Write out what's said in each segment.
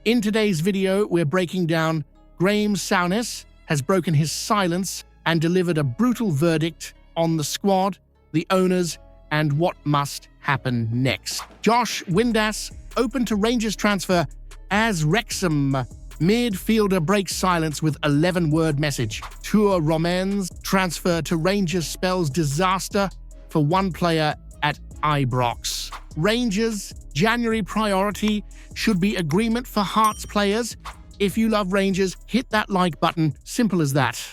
In today's video, we're breaking down Graeme Souness has broken his silence and delivered a brutal verdict on the squad, the owners, and what must happen next. Josh Windass open to Rangers transfer as Wrexham midfielder breaks silence with 11-word message. Tour Romans transfer to Rangers spells disaster for one player at Ibrox. Rangers January priority should be agreement for Hearts players. If you love Rangers, hit that like button. Simple as that.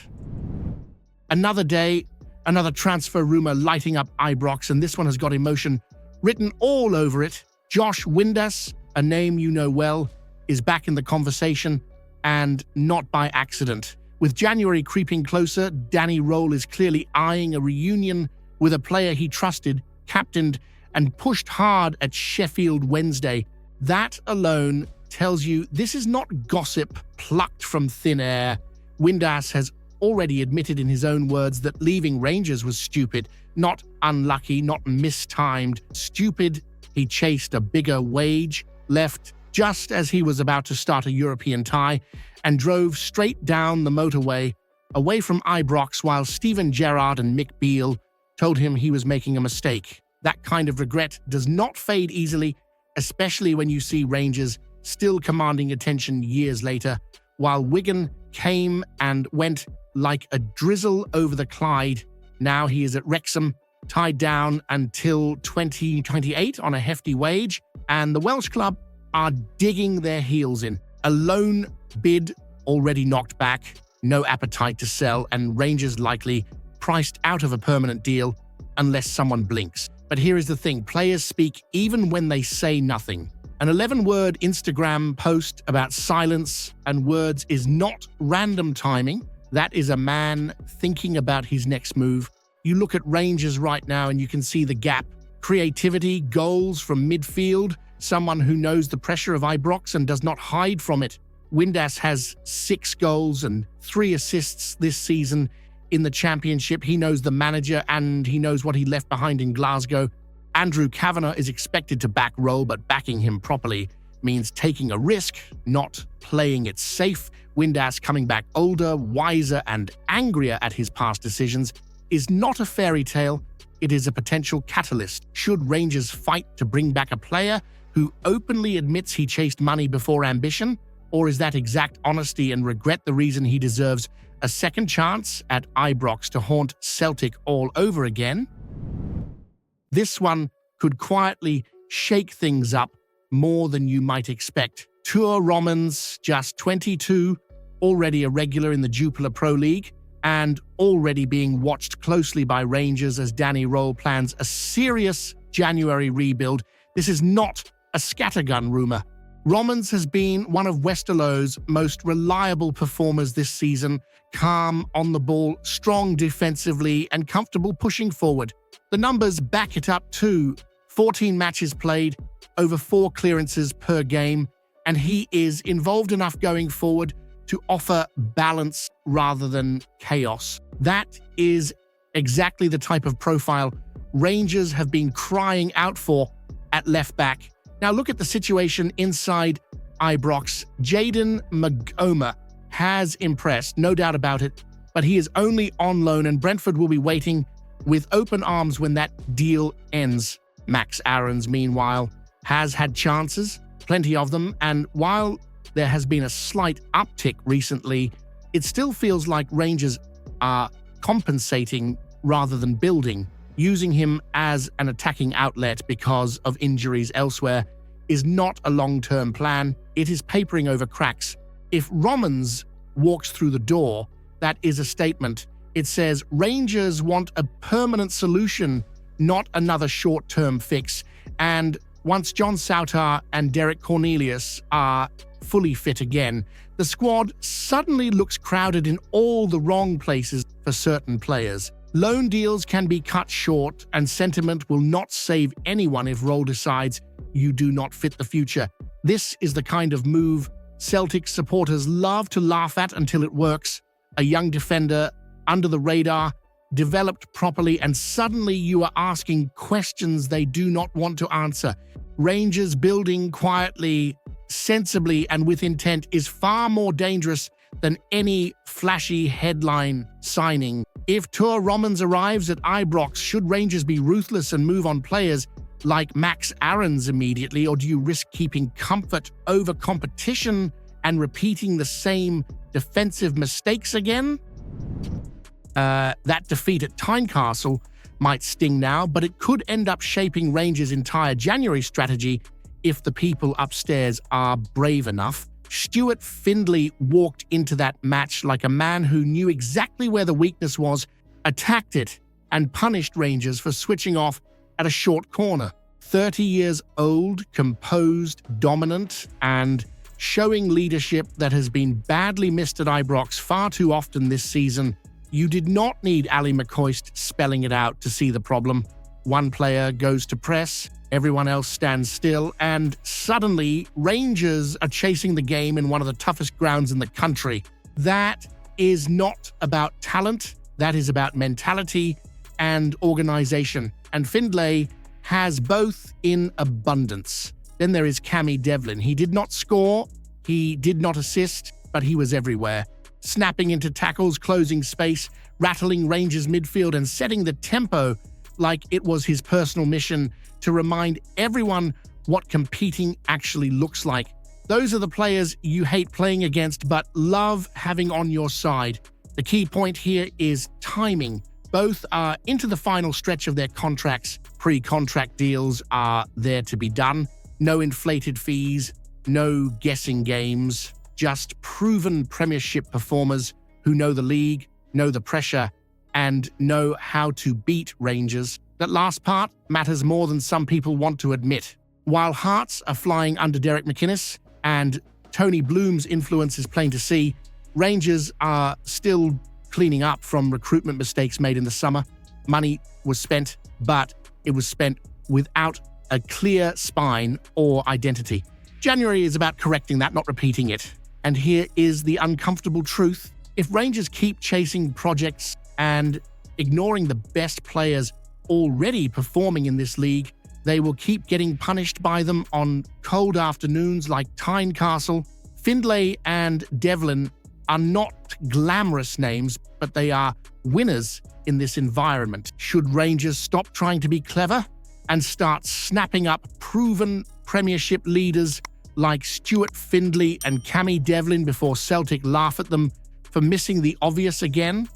Another day, another transfer rumor lighting up Ibrox, and this one has got emotion written all over it. Josh Windass, a name you know well, is back in the conversation, and not by accident. With January creeping closer, Danny Rohl is clearly eyeing a reunion with a player he trusted, captained, and pushed hard at Sheffield Wednesday. That alone tells you this is not gossip plucked from thin air. Windass has already admitted in his own words that leaving Rangers was stupid, not unlucky, not mistimed. Stupid, he chased a bigger wage, left just as he was about to start a European tie, and drove straight down the motorway away from Ibrox while Steven Gerrard and Mick Beale told him he was making a mistake. That kind of regret does not fade easily, especially when you see Rangers still commanding attention years later, while Wigan came and went like a drizzle over the Clyde. Now he is at Wrexham, tied down until 2028 on a hefty wage, and the Welsh club are digging their heels in. A loan bid already knocked back, no appetite to sell, and Rangers likely priced out of a permanent deal unless someone blinks. But here is the thing, players speak even when they say nothing. An 11-word Instagram post about silence and words is not random timing. That is a man thinking about his next move. You look at Rangers right now and you can see the gap. Creativity, goals from midfield, someone who knows the pressure of Ibrox and does not hide from it. Windass has 6 goals and 3 assists this season in the championship. He knows the manager and he knows what he left behind in Glasgow. Andrew Cavenagh is expected to back Rohl, but backing him properly means taking a risk, not playing it safe. Windass, coming back older, wiser, and angrier at his past decisions, is not a fairy tale. It is a potential catalyst. Should Rangers fight to bring back a player who openly admits he chased money before ambition? Or is that exact honesty and regret the reason he deserves a second chance at Ibrox to haunt Celtic all over again? This one could quietly shake things up more than you might expect. Tour Romans, just 22, already a regular in the Jupiler Pro League, and already being watched closely by Rangers as Danny Rohl plans a serious January rebuild. This is not a scattergun rumor. Romans has been one of Westerlo's most reliable performers this season, calm on the ball, strong defensively, and comfortable pushing forward. The numbers back it up too. 14 matches played, over 4 clearances per game, and he is involved enough going forward to offer balance rather than chaos. That is exactly the type of profile Rangers have been crying out for at left back. Now look at the situation inside Ibrox. Jayden Magoma has impressed, no doubt about it, but he is only on loan and Brentford will be waiting with open arms when that deal ends. Max Aarons, meanwhile, has had chances, plenty of them, and while there has been a slight uptick recently, it still feels like Rangers are compensating rather than building. Using him as an attacking outlet because of injuries elsewhere is not a long-term plan. It is papering over cracks. If Romans walks through the door, that is a statement. It says Rangers want a permanent solution, not another short-term fix. And once John Souttar and Derek Cornelius are fully fit again, the squad suddenly looks crowded in all the wrong places for certain players. Loan deals can be cut short, and sentiment will not save anyone if Rohl decides you do not fit the future. This is the kind of move Celtic supporters love to laugh at until it works. A young defender, under the radar, developed properly, and suddenly you are asking questions they do not want to answer. Rangers building quietly sensibly and with intent is far more dangerous than any flashy headline signing. If Tour Romans arrives at Ibrox, should Rangers be ruthless and move on players like Max Aarons immediately, or do you risk keeping comfort over competition and repeating the same defensive mistakes again? That defeat at Tynecastle might sting now, but it could end up shaping Rangers' entire January strategy if the people upstairs are brave enough. Stuart Findlay walked into that match like a man who knew exactly where the weakness was, attacked it, and punished Rangers for switching off at a short corner. 30 years old, composed, dominant, and showing leadership that has been badly missed at Ibrox far too often this season. You did not need Ali McCoist spelling it out to see the problem. One player goes to press, everyone else stands still, and suddenly Rangers are chasing the game in one of the toughest grounds in the country. That is not about talent, that is about mentality and organization. And Findlay has both in abundance. Then there is Cammy Devlin. He did not score, he did not assist, but he was everywhere. Snapping into tackles, closing space, rattling Rangers midfield, and setting the tempo like it was his personal mission to remind everyone what competing actually looks like. Those are the players you hate playing against but love having on your side. The key point here is timing. Both are into the final stretch of their contracts. Pre-contract deals are there to be done. No inflated fees, no guessing games. Just proven Premiership performers who know the league, know the pressure, and know how to beat Rangers. That last part matters more than some people want to admit. While Hearts are flying under Derek McInnes and Tony Bloom's influence is plain to see, Rangers are still cleaning up from recruitment mistakes made in the summer. Money was spent, but it was spent without a clear spine or identity. January is about correcting that, not repeating it. And here is the uncomfortable truth. If Rangers keep chasing projects and ignoring the best players already performing in this league, they will keep getting punished by them on cold afternoons like Tynecastle. Findlay and Devlin are not glamorous names, but they are winners in this environment. Should Rangers stop trying to be clever and start snapping up proven Premiership leaders like Stuart Findlay and Cammy Devlin before Celtic laugh at them for missing the obvious again?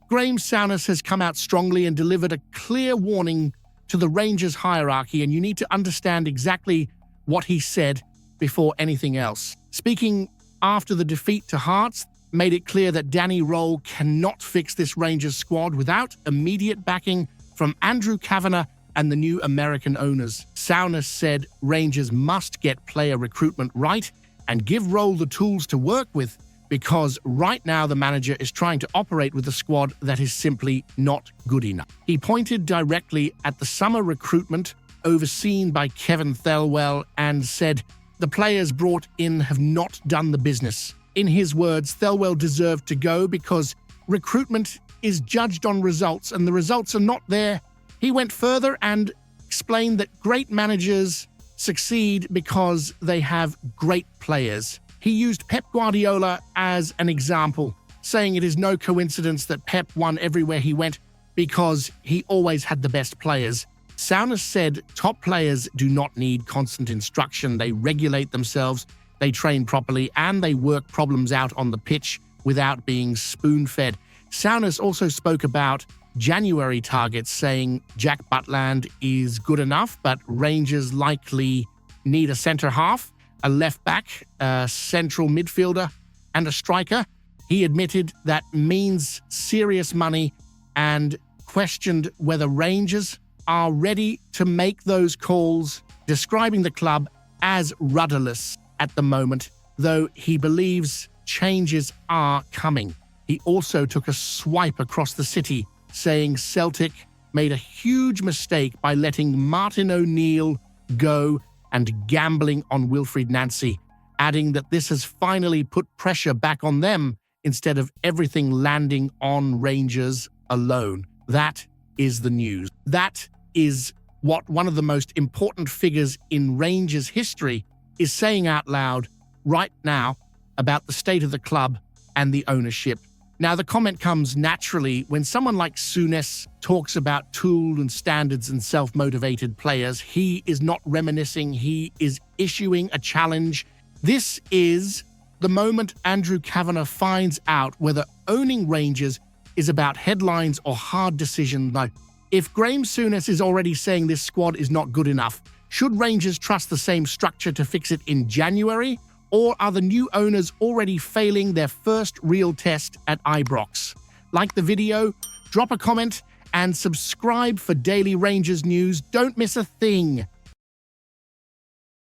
Graeme Souness has come out strongly and delivered a clear warning to the Rangers hierarchy, and you need to understand exactly what he said before anything else. Speaking after the defeat to Hearts, made it clear that Danny Rohl cannot fix this Rangers squad without immediate backing from Andrew Cavenagh and the new American owners. Souness said Rangers must get player recruitment right and give Rohl the tools to work with, because right now the manager is trying to operate with a squad that is simply not good enough. He pointed directly at the summer recruitment overseen by Kevin Thelwell and said, "The players brought in have not done the business." In his words, Thelwell deserved to go because recruitment is judged on results and the results are not there. He went further and explained that great managers succeed because they have great players. He used Pep Guardiola as an example, saying it is no coincidence that Pep won everywhere he went because he always had the best players. Souness said top players do not need constant instruction. They regulate themselves, they train properly, and they work problems out on the pitch without being spoon-fed. Souness also spoke about January targets, saying Jack Butland is good enough, but Rangers likely need a centre-half, a left-back, a central midfielder, and a striker. He admitted that means serious money and questioned whether Rangers are ready to make those calls, describing the club as rudderless at the moment, though he believes changes are coming. He also took a swipe across the city, saying Celtic made a huge mistake by letting Martin O'Neill go and gambling on Wilfried Nancy, adding that this has finally put pressure back on them instead of everything landing on Rangers alone. That is the news. That is what one of the most important figures in Rangers history is saying out loud right now about the state of the club and the ownership. Now, the comment comes naturally when someone like Souness talks about tool and standards and self-motivated players. He is not reminiscing, he is issuing a challenge. This is the moment Andrew Cavenagh finds out whether owning Rangers is about headlines or hard decisions. Like, if Graeme Souness is already saying this squad is not good enough, should Rangers trust the same structure to fix it in January? Or are the new owners already failing their first real test at Ibrox? Like the video, drop a comment, and subscribe for daily Rangers news. Don't miss a thing.